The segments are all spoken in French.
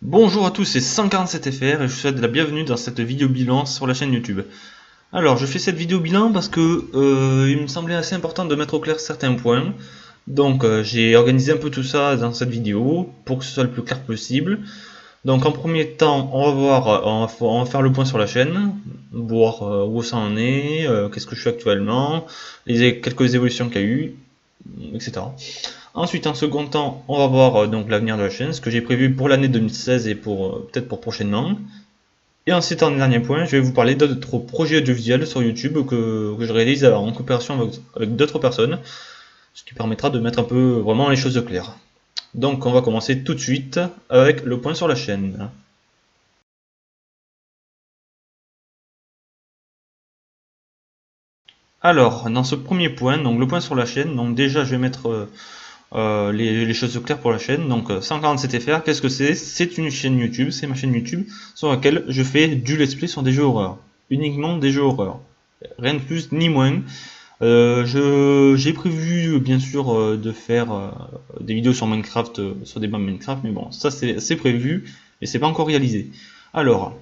Bonjour à tous, c'est 147FR et je vous souhaite la bienvenue dans cette vidéo bilan sur la chaîne YouTube. Alors, je fais cette vidéo bilan parce que il me semblait assez important de mettre au clair certains points. Donc, j'ai organisé un peu tout ça dans cette vidéo pour que ce soit le plus clair possible. Donc, en premier temps, on va voir, on va faire le point sur la chaîne, voir où ça en est, qu'est-ce que je fais actuellement, quelques évolutions qu'il y a eu, etc. Ensuite, en second temps, on va voir donc l'avenir de la chaîne, ce que j'ai prévu pour l'année 2016 et pour peut-être pour prochainement. Et ensuite, en dernier point, je vais vous parler d'autres projets audiovisuels sur YouTube que je réalise en coopération avec d'autres personnes, ce qui permettra de mettre un peu vraiment les choses au clair. Donc, on va commencer tout de suite avec le point sur la chaîne. Alors, dans ce premier point, donc le point sur la chaîne, donc déjà je vais mettre les choses au clair pour la chaîne. Donc 147FR, qu'est-ce que c'est? C'est une chaîne YouTube, c'est ma chaîne YouTube sur laquelle je fais du let's play sur des jeux horreur. Uniquement des jeux horreur. Rien de plus ni moins. J'ai prévu bien sûr de faire des vidéos sur Minecraft, sur des maps Minecraft, mais bon, ça c'est prévu et c'est pas encore réalisé. Alors,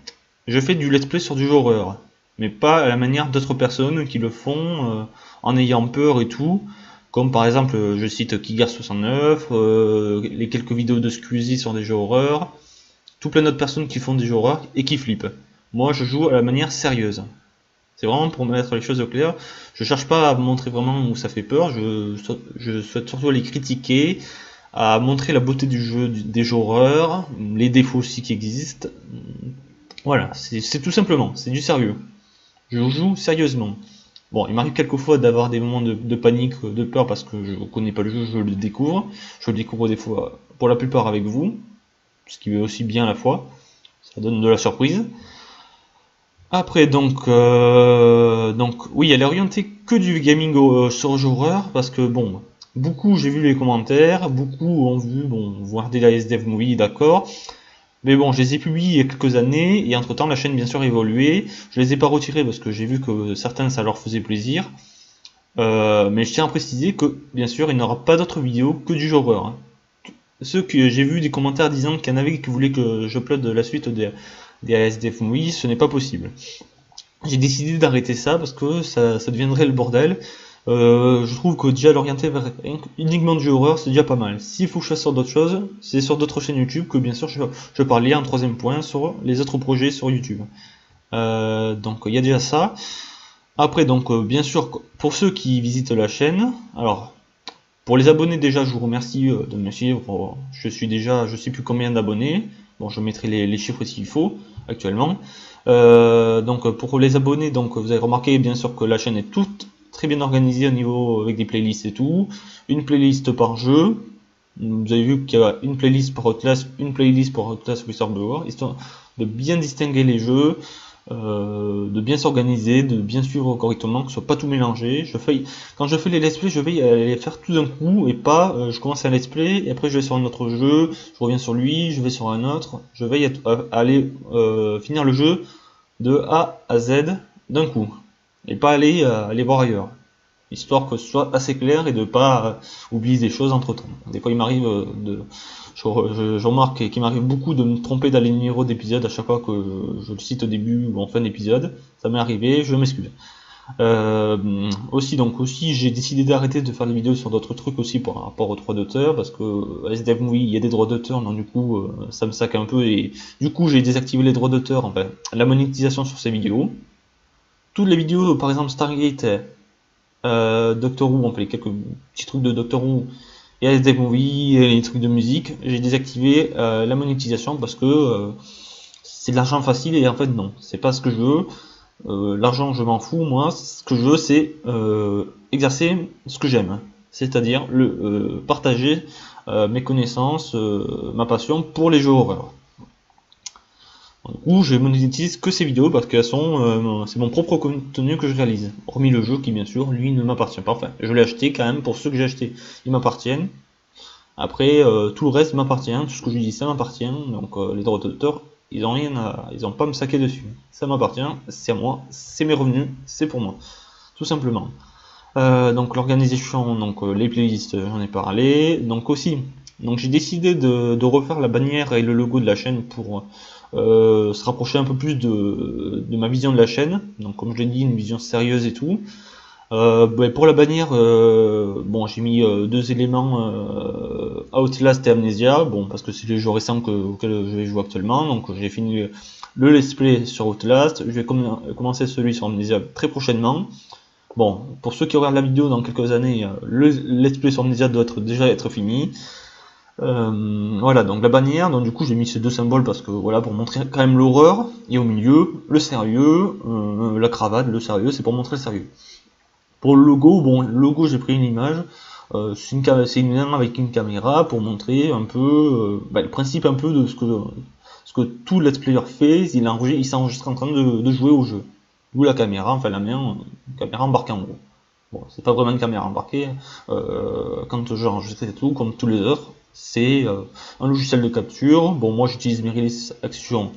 je fais du let's play sur du jeu horreur, mais pas à la manière d'autres personnes qui le font en ayant peur et tout. Comme par exemple, je cite Kigar69, les quelques vidéos de Squeezie sur des jeux horreur, tout plein d'autres personnes qui font des jeux horreur et qui flippent. Moi, je joue à la manière sérieuse. C'est vraiment pour mettre les choses au clair. Je cherche pas à montrer vraiment où ça fait peur, je souhaite surtout les critiquer, à montrer la beauté du jeu, des jeux horreur, les défauts aussi qui existent. Voilà, c'est tout simplement, c'est du sérieux. Je joue sérieusement. Bon, il m'arrive quelquefois d'avoir des moments de panique, de peur parce que je ne connais pas le jeu, je le découvre. Je le découvre des fois, pour la plupart avec vous, ce qui est aussi bien à la fois. Ça donne de la surprise. Après, donc oui, elle est orientée que du gaming sur jeu horreur parce que bon, beaucoup, j'ai vu les commentaires, beaucoup ont vu, bon, voir des SDF Movie, d'accord. Mais bon, je les ai publiés il y a quelques années, et entre temps la chaîne bien sûr a évolué. Je les ai pas retirés parce que j'ai vu que certains ça leur faisait plaisir. Mais je tiens à préciser que bien sûr il n'y aura pas d'autres vidéos que du jeu horreur, hein. Ceux que j'ai vu des commentaires disant qu'il y en avait qui voulaient que j'upload la suite des ASDF Movie, ce n'est pas possible. J'ai décidé d'arrêter ça parce que ça deviendrait le bordel. Je trouve que déjà l'orienter vers uniquement du horreur, c'est déjà pas mal. S'il faut que je fasse sur d'autres choses, c'est sur d'autres chaînes YouTube que bien sûr je parlais en troisième point sur les autres projets sur YouTube. Donc il y a déjà ça. Après donc bien sûr pour ceux qui visitent la chaîne, alors pour les abonnés déjà je vous remercie de me suivre. Je sais plus combien d'abonnés. Bon je mettrai les chiffres s'il faut actuellement. Donc pour les abonnés, donc vous avez remarqué bien sûr que la chaîne est toute très bien organisée au niveau avec des playlists et tout, une playlist par jeu. Vous avez vu qu'il y a une playlist pour Outlast, une playlist pour Outlast Whistleblower, histoire de bien distinguer les jeux, de bien s'organiser, de bien suivre correctement, que ce soit pas tout mélangé. Quand je fais les let's play, je vais les faire tout d'un coup et pas je commence un let's play et après je vais sur un autre jeu, je reviens sur lui, je vais sur un autre, je vais aller finir le jeu de A à Z d'un coup et pas aller voir ailleurs, histoire que ce soit assez clair et de pas oublier des choses entre temps. Des fois il m'arrive je remarque qu'il m'arrive beaucoup de me tromper dans les numéros d'épisodes à chaque fois que je le cite au début ou en fin d'épisode. Ça m'est arrivé, je m'excuse. Aussi j'ai décidé d'arrêter de faire des vidéos sur d'autres trucs aussi par rapport aux droits d'auteur parce que SDF Movie il y a des droits d'auteur, donc du coup ça me sac un peu et du coup j'ai désactivé les droits d'auteur, enfin la monétisation sur ces vidéos. Toutes les vidéos par exemple Stargate, Doctor Who, on fait quelques petits trucs de Doctor Who et SDF Movie et les trucs de musique, j'ai désactivé la monétisation parce que c'est de l'argent facile et en fait non, c'est pas ce que je veux. L'argent je m'en fous, moi ce que je veux c'est exercer ce que j'aime, c'est-à-dire partager mes connaissances, ma passion pour les jeux horreur. Du coup je monétise que ces vidéos parce que c'est mon propre contenu que je réalise, hormis le jeu qui bien sûr lui ne m'appartient pas, enfin je l'ai acheté quand même, pour ceux que j'ai acheté ils m'appartiennent. Après tout le reste m'appartient, tout ce que je dis ça m'appartient, donc les droits d'auteur ils ont pas à me saquer dessus. Ça m'appartient, c'est à moi, c'est mes revenus, c'est pour moi, tout simplement. Donc l'organisation, donc les playlists, j'en ai parlé. Donc aussi Donc j'ai décidé de refaire la bannière et le logo de la chaîne pour se rapprocher un peu plus de ma vision de la chaîne. Donc comme je l'ai dit, une vision sérieuse et tout. Pour la bannière, bon, j'ai mis deux éléments, Outlast et Amnesia, bon, parce que c'est les jeux récents auxquels je vais jouer actuellement. Donc j'ai fini le let's play sur Outlast, je vais commencer celui sur Amnesia très prochainement. Bon, pour ceux qui regardent la vidéo dans quelques années, le let's play sur Amnesia doit déjà être fini. Voilà, donc la bannière, donc du coup j'ai mis ces deux symboles parce que voilà, pour montrer quand même l'horreur, et au milieu, le sérieux, la cravate, le sérieux, c'est pour montrer le sérieux. Pour le logo, bon, le logo j'ai pris une image, c'est une main avec une caméra pour montrer un peu le principe un peu de ce que tout let's player fait, il s'enregistre en train de jouer au jeu. D'où la caméra, enfin la main, une caméra embarquée en gros. Bon, c'est pas vraiment une caméra embarquée, quand j'enregistre et tout, comme tous les autres, c'est un logiciel de capture. Bon, moi j'utilise Mirrorless Action,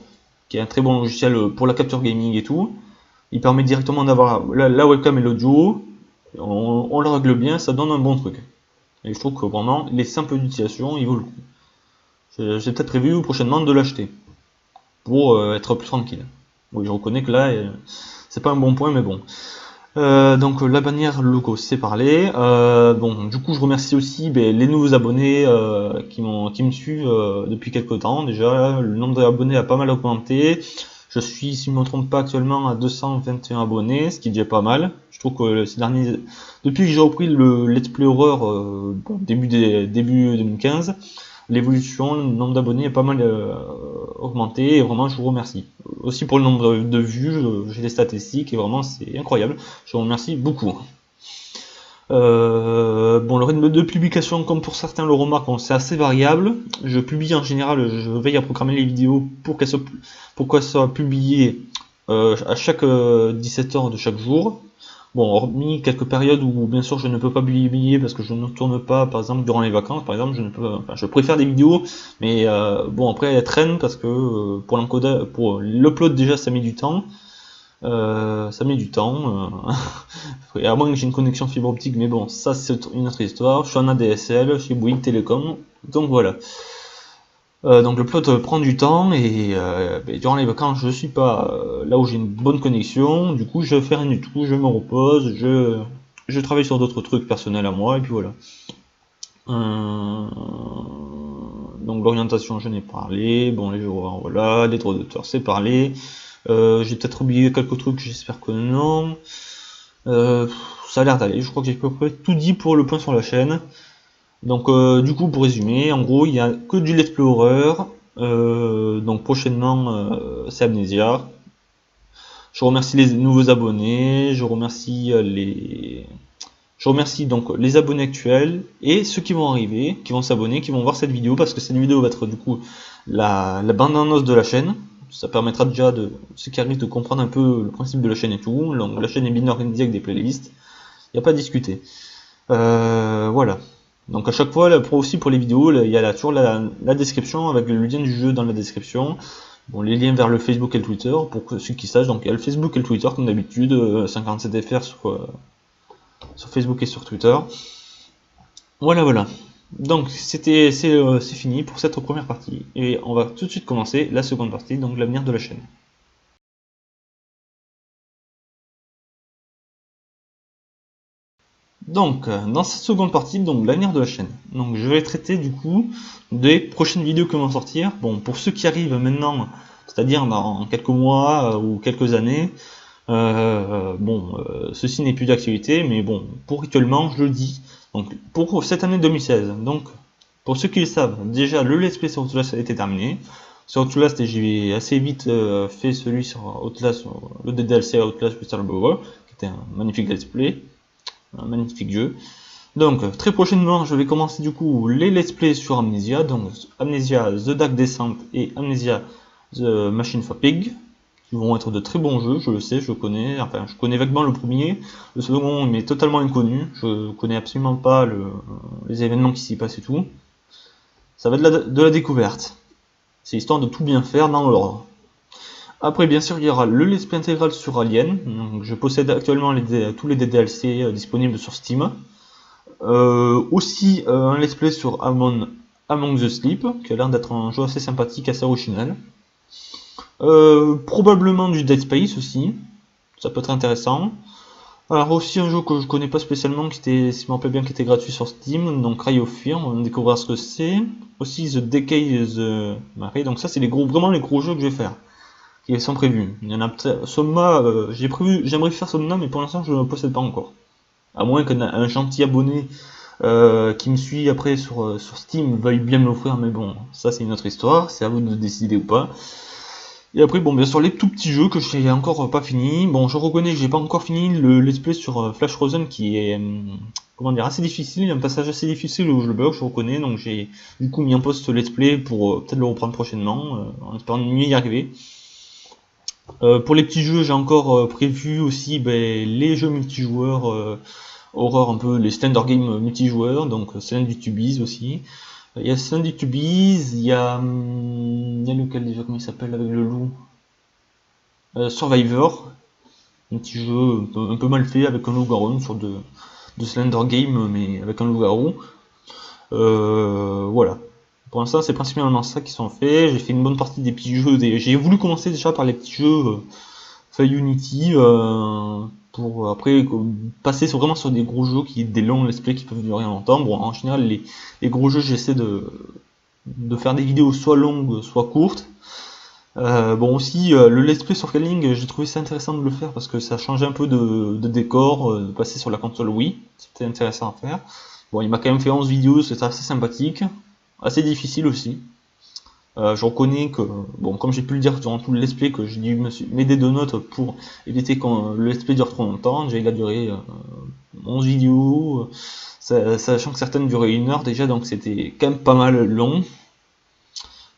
qui est un très bon logiciel pour la capture gaming et tout. Il permet directement d'avoir la webcam et l'audio. On le règle bien, ça donne un bon truc. Et je trouve que vraiment, il est simple d'utilisation, il vaut le coup. J'ai peut-être prévu prochainement de l'acheter pour être plus tranquille. Oui, je reconnais que là, c'est pas un bon point, mais bon. Donc la bannière logo, c'est parlé. Bon, du coup, je remercie aussi les nouveaux abonnés qui me suivent depuis quelques temps. Déjà, le nombre d'abonnés a pas mal augmenté. Je suis, si je ne me trompe pas, actuellement à 221 abonnés, ce qui est déjà pas mal. Je trouve que ces derniers, depuis que j'ai repris le Let's Play Horror début 2015, l'évolution, le nombre d'abonnés est pas mal augmenté, et vraiment je vous remercie. Aussi pour le nombre de vues, j'ai des statistiques et vraiment c'est incroyable. Je vous remercie beaucoup. Bon, le rythme de publication, comme pour certains le remarquent, c'est assez variable. Je publie en général, je veille à programmer les vidéos pour qu'elles soient publiées à chaque 17h de chaque jour. Bon, hormis quelques périodes où bien sûr je ne peux pas publier parce que je ne tourne pas, par exemple durant les vacances, par exemple, je préfère des vidéos, mais bon après elles traînent parce que pour l'encodage, pour l'upload déjà ça met du temps. Et à moins que j'ai une connexion fibre optique, mais bon, ça c'est une autre histoire. Je suis en ADSL chez Bouygues Télécom, donc voilà. Donc le plot prend du temps et durant les vacances je suis pas là où j'ai une bonne connexion, du coup je fais rien du tout, je me repose, je travaille sur d'autres trucs personnels à moi et puis voilà. Donc l'orientation je n'ai parlé, bon les jours voilà, les droits d'auteur c'est parlé. J'ai peut-être oublié quelques trucs, j'espère que non. Ça a l'air d'aller, je crois que j'ai à peu près tout dit pour le point sur la chaîne. Donc du coup pour résumer, en gros il n'y a que du Let's Play Horror, donc prochainement c'est Amnesia. Je remercie les nouveaux abonnés, je remercie donc les abonnés actuels et ceux qui vont arriver, qui vont s'abonner, qui vont voir cette vidéo parce que cette vidéo va être du coup la bande-annonce de la chaîne. Ça permettra déjà de ceux qui arrivent de comprendre un peu le principe de la chaîne et tout. Donc, la chaîne est bien organisée avec des playlists, il n'y a pas à discuter. Voilà. Donc à chaque fois, là, aussi pour les vidéos, il y a toujours la description avec le lien du jeu dans la description. Bon, les liens vers le Facebook et le Twitter, pour ceux qui sachent. Donc il y a le Facebook et le Twitter comme d'habitude, 57fr sur Facebook et sur Twitter. Voilà. Donc c'est fini pour cette première partie. Et on va tout de suite commencer la seconde partie, donc l'avenir de la chaîne. Donc, dans cette seconde partie, donc l'avenir de la chaîne. Donc, je vais traiter du coup des prochaines vidéos qui vont sortir. Bon, pour ceux qui arrivent maintenant, c'est-à-dire dans quelques mois ou quelques années, ceci n'est plus d'actualité, mais bon, pour actuellement, je le dis. Donc, pour cette année 2016. Donc, pour ceux qui le savent, déjà le let's play sur Outlast a été terminé. Sur Outlast, j'ai assez vite fait celui sur Outlast, le DLC Outlast Whistleblower, qui était un magnifique let's play. Un magnifique jeu. Donc très prochainement je vais commencer du coup les let's play sur Amnesia, donc Amnesia The Dark Descent et Amnesia The Machine for Pig, qui vont être de très bons jeux, je le sais, je connais vaguement le premier, le second il m'est totalement inconnu, je connais absolument pas les événements qui s'y passent et tout. Ça va être de la découverte, c'est histoire de tout bien faire dans l'ordre. Après, bien sûr, il y aura le let's play intégral sur Alien. Donc, je possède actuellement tous les DLC disponibles sur Steam. Aussi, un let's play sur Amon Among the Sleep, qui a l'air d'être un jeu assez sympathique, assez original. Probablement du Dead Space aussi, ça peut être intéressant. Alors aussi un jeu que je connais pas spécialement, qui était, si je me rappelle bien, qui était gratuit sur Steam, donc Cry of Fear, on va découvrir ce que c'est. Aussi The Decay the Mary, donc ça c'est vraiment les gros jeux que je vais faire, qui sont prévus. Il y en a peut-être, Soma, j'aimerais faire Soma, mais pour l'instant je ne le possède pas encore. À moins qu'un gentil abonné qui me suit après sur Steam veuille bien me l'offrir, mais bon, ça c'est une autre histoire, c'est à vous de décider ou pas. Et après, bon, bien sûr, les tout petits jeux que je n'ai encore pas fini. Bon, je reconnais que j'ai pas encore fini le let's play sur Flash Frozen qui est, comment dire, assez difficile. Il y a un passage assez difficile où je le bug, je reconnais. Donc j'ai du coup mis en pause ce let's play pour peut-être le reprendre prochainement, en espérant mieux y arriver. Pour les petits jeux, j'ai encore prévu aussi les jeux multijoueurs, horreur un peu, les standard games multijoueurs, donc Silent Vitubies aussi. Il y a Silent Vitubies, il y a lequel déjà, comment il s'appelle avec le loup, Survivor, un petit jeu un peu mal fait avec un loup-garou, une sorte de Slender Game mais avec un loup-garou. Voilà. Pour l'instant, c'est principalement ça qui sont faits. J'ai fait une bonne partie des petits jeux. J'ai voulu commencer déjà par les petits jeux fait Unity pour après passer vraiment sur des gros jeux des longs let's play qui peuvent durer longtemps. Bon, en général, les gros jeux, j'essaie de faire des vidéos soit longues, soit courtes. Bon aussi, le let's play sur Kaling, j'ai trouvé ça intéressant de le faire parce que ça changeait un peu de décor, de passer sur la console Wii. C'était intéressant à faire. Bon, il m'a quand même fait 11 vidéos, c'était assez sympathique. Assez difficile aussi. Je reconnais que, bon, comme j'ai pu le dire durant tout le let's play, que j'ai dû m'aider de notes pour éviter que le let's play dure trop longtemps. Déjà, il a duré 11 vidéos, sachant que certaines duraient 1 heure déjà, donc c'était quand même pas mal long.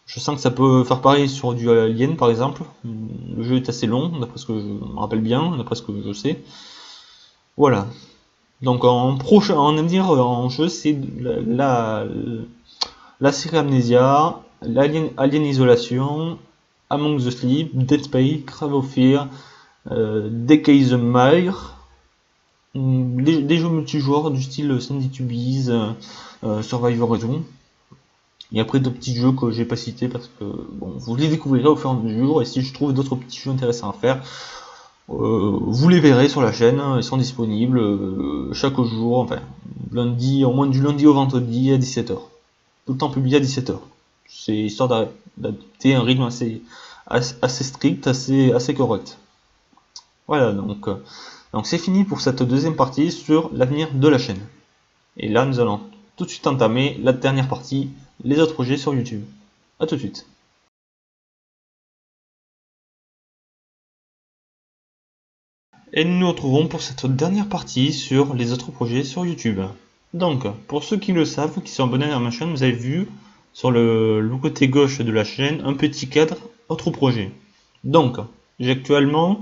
Je sens que ça peut faire pareil sur du Alien par exemple. Le jeu est assez long, d'après ce que je me rappelle bien, d'après ce que je sais. Voilà. Donc en jeu, c'est la série Amnesia, Alien Isolation, Among the Sleep, Dead Space, Cry of Fear, Decay the Mire, des jeux multijoueurs du style Sandy Tubies, Survivor et tout. Et après d'autres petits jeux que j'ai pas cités parce que bon, vous les découvrirez au fur et à mesure, et si je trouve d'autres petits jeux intéressants à faire, vous les verrez sur la chaîne, ils sont disponibles chaque jour, enfin lundi, au moins du lundi au vendredi à 17h. Tout le temps publié à 17h. C'est histoire d'adopter un rythme assez strict, assez correct. Voilà, donc c'est fini pour cette deuxième partie sur l'avenir de la chaîne. Et là, nous allons tout de suite entamer la dernière partie, les autres projets sur YouTube. A tout de suite. Et nous nous retrouvons pour cette dernière partie sur les autres projets sur YouTube. Donc, pour ceux qui le savent, qui sont abonnés à ma chaîne, vous avez vu sur le côté gauche de la chaîne un petit cadre autres projets. Donc, j'ai actuellement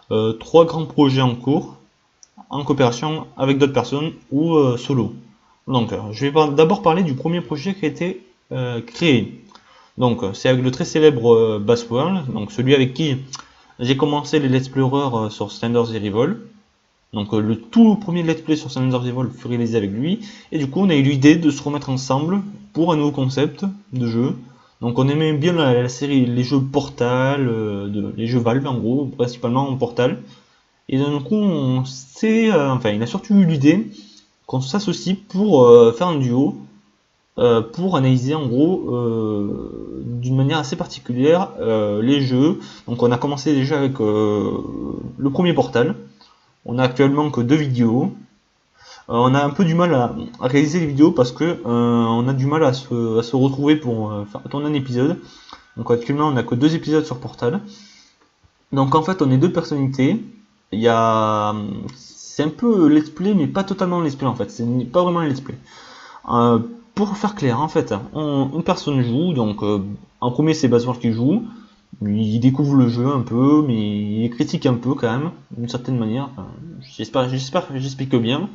3 grands projets en cours, en coopération avec d'autres personnes ou solo. Donc, je vais d'abord parler du premier projet qui a été créé. Donc, c'est avec le très célèbre Bassworld, donc celui avec qui j'ai commencé les Let's Play Horror sur Slender the Revol. Donc le tout premier let's play sur Slender the Revol fut réalisé avec lui, et du coup on a eu l'idée de se remettre ensemble pour un nouveau concept de jeu. Donc on aimait bien la série, les jeux Portal, les jeux Valve en gros, principalement en Portal. Et du coup il a surtout eu l'idée qu'on s'associe pour faire un duo, pour analyser en gros d'une manière assez particulière les jeux. Donc on a commencé déjà avec le premier Portal. On a actuellement que 2 vidéos. On a un peu du mal à réaliser les vidéos parce que on a du mal à se retrouver pour faire tourner un épisode. Donc actuellement on a que 2 épisodes sur Portal. Donc en fait on est 2 personnalités. C'est un peu let's play mais pas totalement let's play en fait. C'est pas vraiment un let's play. Pour faire clair en fait, une personne joue. Donc en premier c'est Bassworld qui joue. Il découvre le jeu un peu, mais il critique un peu quand même, d'une certaine manière. Enfin, j'espère que j'explique bien.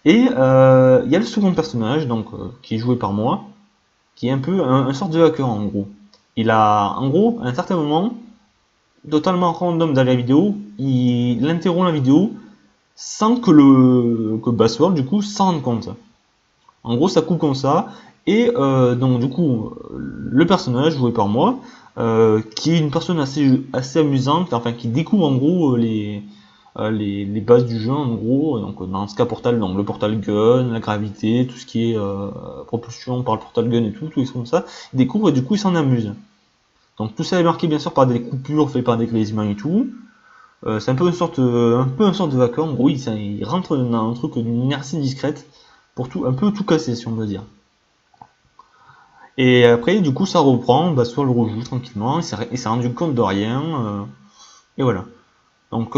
Et il y a le second personnage, donc qui est joué par moi, qui est un peu un sorte de hacker en gros. Il a, en gros, à un certain moment, totalement random dans la vidéo, il interrompt la vidéo sans que Bassworld du coup s'en rende compte. En gros, ça coupe comme ça, Et donc du coup, le personnage joué par moi, qui est une personne assez amusante, enfin qui découvre en gros les bases du jeu en gros, donc dans ce cas portal, donc le portal gun, la gravité, tout ce qui est propulsion par le portal gun et tout les trucs comme ça, il découvre et du coup il s'en amuse. Donc tout ça est marqué bien sûr par des coupures faites par des grésillements et tout. C'est un peu une sorte de vacuum, en gros il rentre dans un truc d'une inertie discrète pour un peu tout casser si on veut dire. Et après du coup ça reprend, soit le rejoue tranquillement, il s'est rendu compte de rien, et voilà. Donc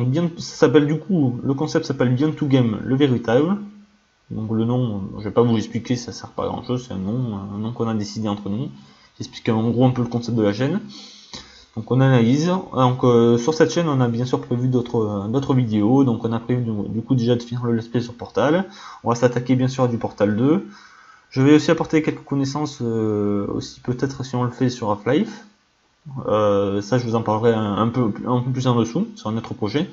bien, ça s'appelle du coup, le concept s'appelle Bien to Game le véritable. Donc le nom, je vais pas vous expliquer, ça sert pas à grand chose, c'est un nom qu'on a décidé entre nous. J'explique en gros un peu le concept de la chaîne. Donc on analyse. Donc sur cette chaîne, on a bien sûr prévu d'autres vidéos. Donc on a prévu du coup déjà de finir le let's play sur Portal. On va s'attaquer bien sûr à du Portal 2. Je vais aussi apporter quelques connaissances aussi peut-être si on le fait sur Half-Life. Ça je vous en parlerai un peu plus en dessous sur un autre projet.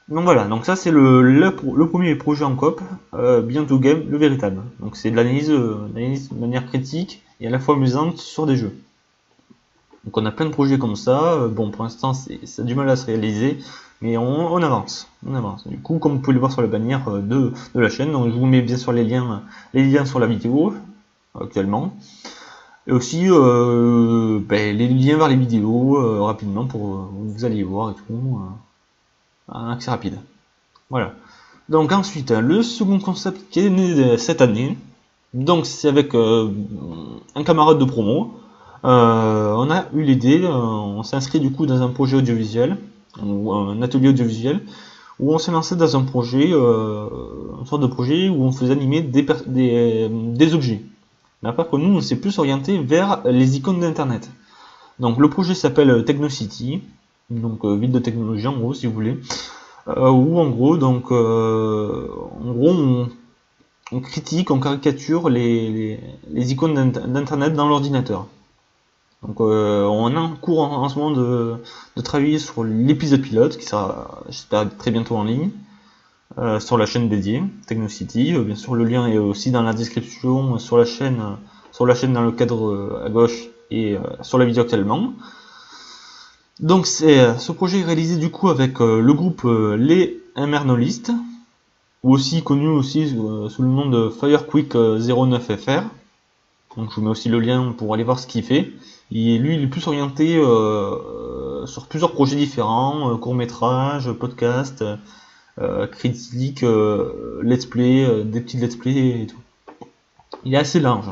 Donc voilà, donc ça c'est le premier projet en coop, Bien to Game le véritable. Donc c'est de l'analyse de manière critique et à la fois amusante sur des jeux. Donc on a plein de projets comme ça, bon pour l'instant ça a du mal à se réaliser, mais on avance, on avance. Du coup comme vous pouvez le voir sur la bannière de la chaîne, donc je vous mets bien sûr les liens sur la vidéo actuellement. Et aussi les liens vers les vidéos rapidement pour vous allez voir et tout. Un accès rapide. Voilà. Donc ensuite, le second concept qui est né cette année, donc c'est avec un camarade de promo. On a eu l'idée, on s'est inscrit du coup dans un projet audiovisuel, ou un atelier audiovisuel, où on s'est lancé dans un projet, une sorte de projet où on faisait animer des objets. Mais par contre, nous, on s'est plus orienté vers les icônes d'internet. Donc le projet s'appelle TechnoCity, donc ville de technologie en gros si vous voulez, où en gros on critique, on caricature les icônes d'internet dans l'ordinateur. Donc on a en cours en ce moment de travailler sur l'épisode pilote qui sera j'espère très bientôt en ligne sur la chaîne dédiée TechnoCity. Bien sûr le lien est aussi dans la description sur la chaîne dans le cadre à gauche et sur la vidéo actuellement. Donc ce projet est réalisé du coup avec le groupe Les Emernolistes, ou aussi connu aussi sous le nom de Firequick09FR. Donc je vous mets aussi le lien pour aller voir ce qu'il fait. Et lui il est plus orienté sur plusieurs projets différents, courts-métrages, podcasts, critiques, let's play, des petits let's play et tout. Il est assez large.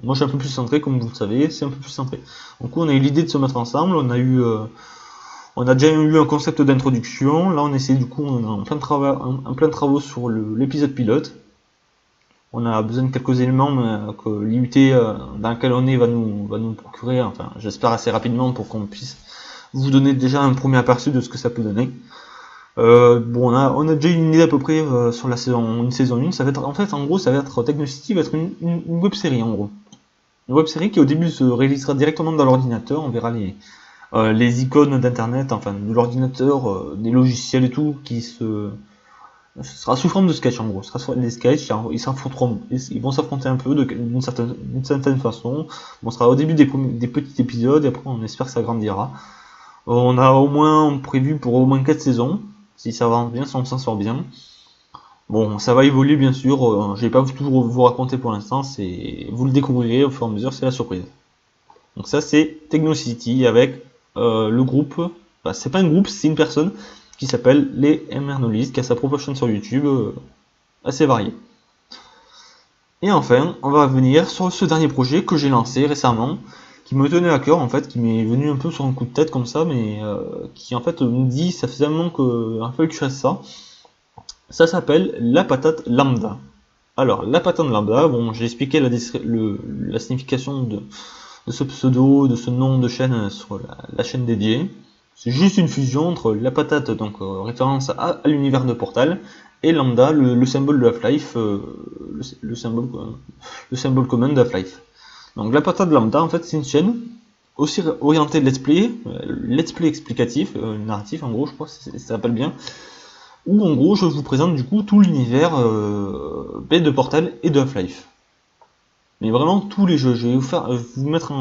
Moi je suis un peu plus centré, comme vous le savez, c'est un peu plus centré. Donc on a eu l'idée de se mettre ensemble, on a déjà eu un concept d'introduction, là on essaie du coup, on est en plein de travaux sur l'épisode pilote. On a besoin de quelques éléments que l'IUT dans lequel on est va nous procurer, enfin j'espère assez rapidement pour qu'on puisse vous donner déjà un premier aperçu de ce que ça peut donner. Bon, on a déjà une idée à peu près sur la saison 1, ça va être, en fait, en gros, ça va être TechnoCity va être une web série en gros. Une web série qui au début se réalisera directement dans l'ordinateur, on verra les icônes d'internet, enfin de l'ordinateur, des logiciels et tout, ce sera sous forme de sketch en gros, ce sera des sketchs, ils vont s'affronter un peu d'une certaine façon. Bon, ce sera au début des petits épisodes et après on espère que ça grandira. On a au moins prévu pour au moins 4 saisons, si ça va bien, si on s'en sort bien. Bon, ça va évoluer bien sûr, je vais pas toujours vous raconter pour l'instant, vous le découvrirez au fur et à mesure, c'est la surprise. Donc ça c'est TechnoCity avec le groupe, c'est pas un groupe, c'est une personne qui s'appelle Les Emernolistes, qui a sa propre chaîne sur YouTube, assez variée. Et enfin, on va venir sur ce dernier projet que j'ai lancé récemment, qui me tenait à cœur en fait, qui m'est venu un peu sur un coup de tête comme ça, mais qui en fait me dit, ça faisait un moment qu'il fallait que je fasse ça. Ça s'appelle la patate lambda. Alors, la patate lambda, bon, j'ai expliqué la signification de ce pseudo, de ce nom de chaîne sur la chaîne dédiée. C'est juste une fusion entre la patate, donc référence à l'univers de Portal, et lambda, le symbole de Half-Life, le symbole commun de Half-Life. Donc la patate lambda, en fait, c'est une chaîne aussi orientée let's play explicatif, narratif en gros, je crois que ça s'appelle bien, où en gros je vous présente du coup tout l'univers de Portal et de Half-Life. mais vraiment tous les jeux. Je vais vous mettre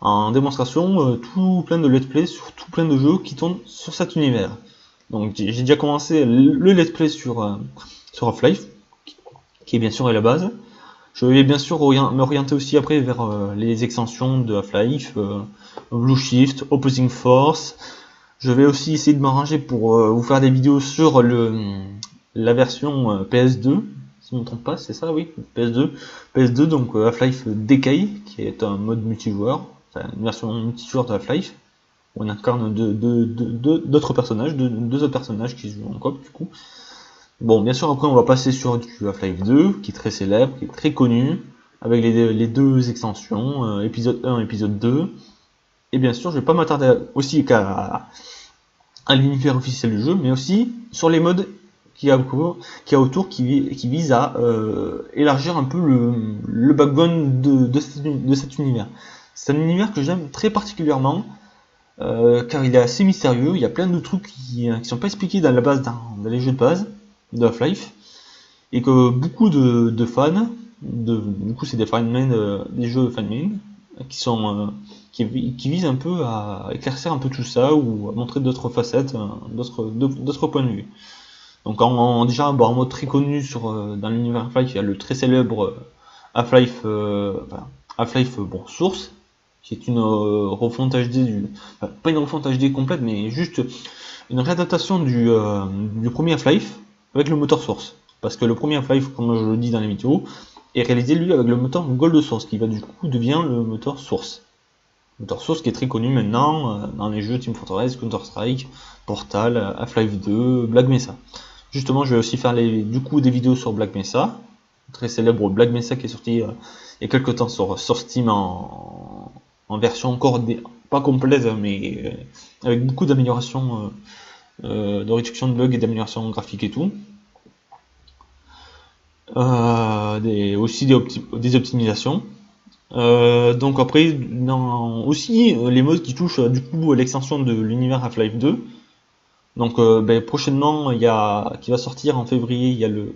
en démonstration tout plein de let's play sur tout plein de jeux qui tournent sur cet univers. Donc j'ai déjà commencé le let's play sur Half-Life, qui est bien sûr à la base. Je vais bien sûr m'orienter aussi après vers les extensions de Half-Life, Blue Shift, Opposing Force. Je vais aussi essayer de m'arranger pour vous faire des vidéos sur la version PS2, si je ne me trompe pas, c'est ça, oui, PS2, donc Half-Life Decay, qui est un mode multijoueur, enfin une version multijoueur de Half-Life, où on incarne d'autres personnages, deux autres personnages qui jouent en coop du coup. Bon, bien sûr, après on va passer sur du Half-Life 2, qui est très célèbre, qui est très connu, avec les deux extensions, épisode 1 et épisode 2. Et bien sûr, je vais pas m'attarder aussi à l'univers officiel du jeu, mais aussi sur les modes qu'il y a autour qui visent à élargir un peu le backbone de cet univers. C'est un univers que j'aime très particulièrement, car il est assez mystérieux, il y a plein de trucs qui sont pas expliqués dans dans les jeux de base de Half-Life, et que beaucoup de fans, du coup c'est des fanmains, des jeux fanmains, qui visent un peu à éclaircir un peu tout ça, ou à montrer d'autres facettes, d'autres points de vue. Donc déjà en mode très connu dans l'univers Half-Life, il y a le très célèbre Half-Life Source, qui est une refonte HD pas une refonte HD complète, mais juste une réadaptation du premier Half-Life avec le moteur Source. Parce que le premier Half-Life, comme je le dis dans les vidéos, est réalisé lui avec le moteur Gold Source, qui va du coup devient le moteur Source. Le moteur Source qui est très connu maintenant dans les jeux Team Fortress, Counter-Strike, Portal, Half-Life 2, Black Mesa. Justement, je vais aussi faire des vidéos sur Black Mesa, très célèbre Black Mesa qui est sorti il y a quelques temps sur Steam en version encore pas complète, mais avec beaucoup d'améliorations, de réduction de bugs et d'améliorations graphiques et tout. Aussi des optimisations. Donc après, aussi les modes qui touchent du coup à l'extension de l'univers Half-Life 2. Donc prochainement, qui va sortir en février, il y a le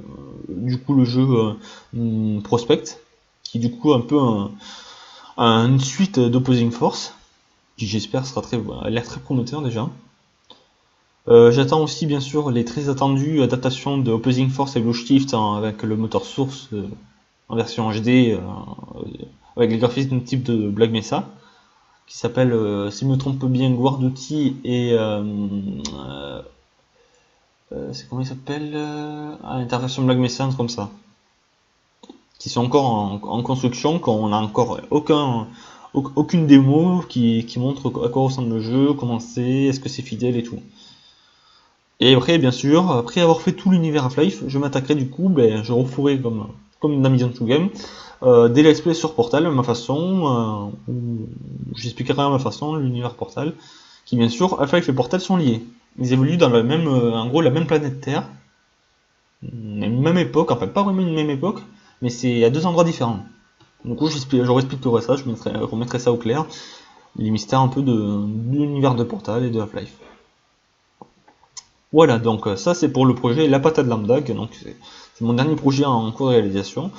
jeu Prospect, qui du coup un peu une suite d'Opposing Force, qui j'espère a l'air très prometteur déjà. J'attends aussi bien sûr les très attendues adaptations de Opposing Force et Blue Shift avec le moteur Source en version HD, avec les graphismes type de Black Mesa, qui s'appelle, si je me trompe bien, Guardouti et c'est comment il s'appelle, Intervention Black Mesa, un truc comme ça, qui sont encore en construction, qu'on n'a encore aucune démo qui montre à quoi ressemble le jeu, comment c'est, est-ce que c'est fidèle et tout. Et après, bien sûr, après avoir fait tout l'univers Half-Life, je m'attaquerai du coup, je referai comme dans Mission 2 Game, des let's play sur Portal à ma façon, où j'expliquerai à ma façon l'univers Portal, qui bien sûr, Half-Life et Portal sont liés. Ils évoluent dans en gros, la même planète Terre, la même époque, enfin pas vraiment une même époque, mais c'est à deux endroits différents. Du coup, je expliquerai ça, je remettrai ça au clair, les mystères un peu de l'univers de Portal et de Half-Life. Voilà, donc ça c'est pour le projet La Patate Lambda, donc c'est mon dernier projet en cours de réalisation.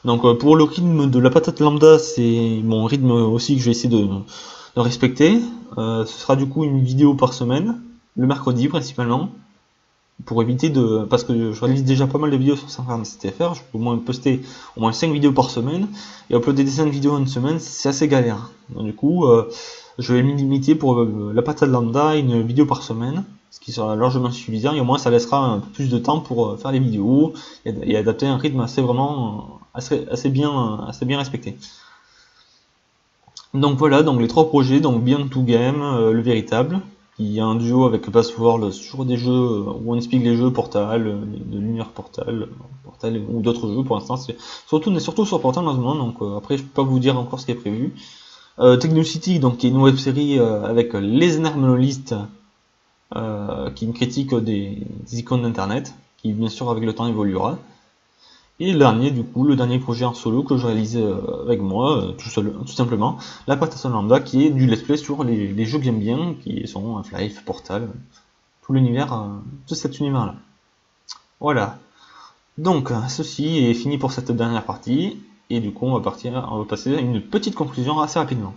Donc pour le rythme de La Patate Lambda, c'est mon rythme aussi que je vais essayer de respecter. Ce sera du coup une vidéo par semaine, le mercredi principalement, pour éviter parce que je réalise déjà pas mal de vidéos sur 147fr, je peux au moins poster au moins 5 vidéos par semaine, et uploader des 5 vidéos en une semaine, c'est assez galère. Donc du coup, je vais me limiter pour La Patate Lambda, une vidéo par semaine, ce qui sera largement suffisant, et au moins ça laissera un peu plus de temps pour faire les vidéos, et adapter un rythme assez bien respecté. Donc voilà, donc les trois projets, donc Beyond Two Game, le véritable, qui est un duo avec Password sur des jeux où on explique les jeux Portal, de l'univers Portal ou d'autres jeux pour l'instant, on est surtout sur Portal en ce moment, donc après je peux pas vous dire encore ce qui est prévu. Technocity, donc qui est une web série avec Lesnar Monolith, qui est une critique des icônes d'internet, qui bien sûr avec le temps évoluera. Et le dernier projet en solo que je réalise avec moi, tout seul, tout simplement, La Patate Lambda, qui est du let's play sur les jeux que j'aime bien, qui sont Half-Life, Portal, tout l'univers, tout cet univers-là. Voilà. Donc, ceci est fini pour cette dernière partie. Et du coup, on va passer à une petite conclusion assez rapidement.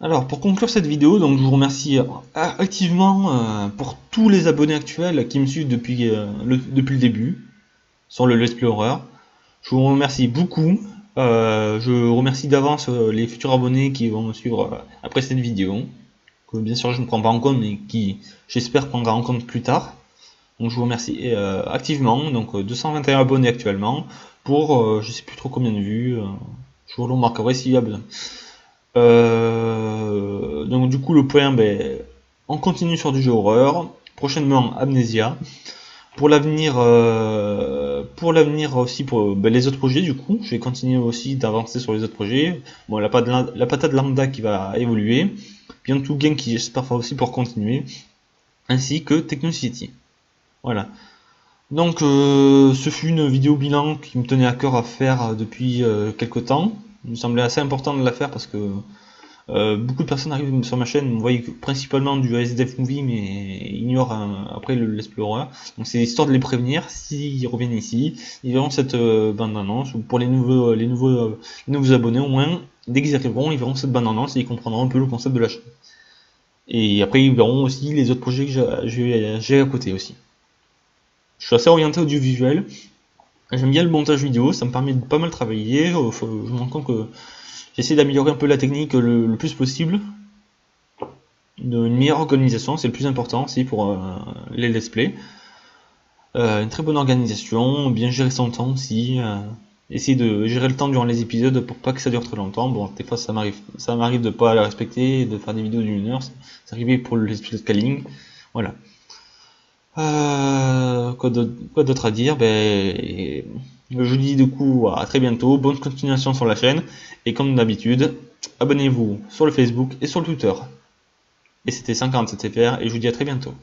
Alors, pour conclure cette vidéo, donc je vous remercie activement pour tous les abonnés actuels qui me suivent depuis le début sur le Let's Play Horror. Je vous remercie beaucoup. Je remercie d'avance les futurs abonnés qui vont me suivre après cette vidéo, que bien sûr je ne prends pas en compte, mais qui j'espère prendra en compte plus tard. Donc je vous remercie activement. Donc 221 abonnés actuellement pour je sais plus trop combien de vues. Je vous le remarquerai s'il y a besoin. Donc du coup le point, ben, on continue sur du jeu horreur. Prochainement Amnesia. Pour l'avenir aussi pour ben, les autres projets, du coup, je vais continuer aussi d'avancer sur les autres projets. Bon, la patate lambda qui va évoluer, Bientôt Game qui j'espère fera aussi pour continuer, ainsi que Technocity. Voilà. Donc ce fut une vidéo bilan qui me tenait à cœur à faire depuis quelques temps. Il me semblait assez important de la faire parce que beaucoup de personnes arrivent sur ma chaîne, voient principalement du SDF Movie, mais ignorent après le Let's Play Horror. Donc c'est histoire de les prévenir, s'ils reviennent ici, ils verront cette bande-annonce. Pour les nouveaux abonnés, au moins, dès qu'ils arriveront, ils verront cette bande-annonce et ils comprendront un peu le concept de la chaîne. Et après, ils verront aussi les autres projets que j'ai à côté aussi. Je suis assez orienté audiovisuel. J'aime bien le montage vidéo, ça me permet de pas mal travailler. Je me rends compte que j'essaie d'améliorer un peu la technique le plus possible. Une meilleure organisation, c'est le plus important aussi pour les let's play. Une très bonne organisation, bien gérer son temps aussi. Essayer de gérer le temps durant les épisodes pour pas que ça dure très longtemps. Bon, des fois ça m'arrive de pas la respecter, de faire des vidéos d'une heure. C'est arrivé pour le let's play scaling. Voilà. Quoi d'autre à dire? Ben, je dis du coup à très bientôt, bonne continuation sur la chaîne, et comme d'habitude, abonnez-vous sur le Facebook et sur le Twitter. Et c'était 147 FR, et je vous dis à très bientôt.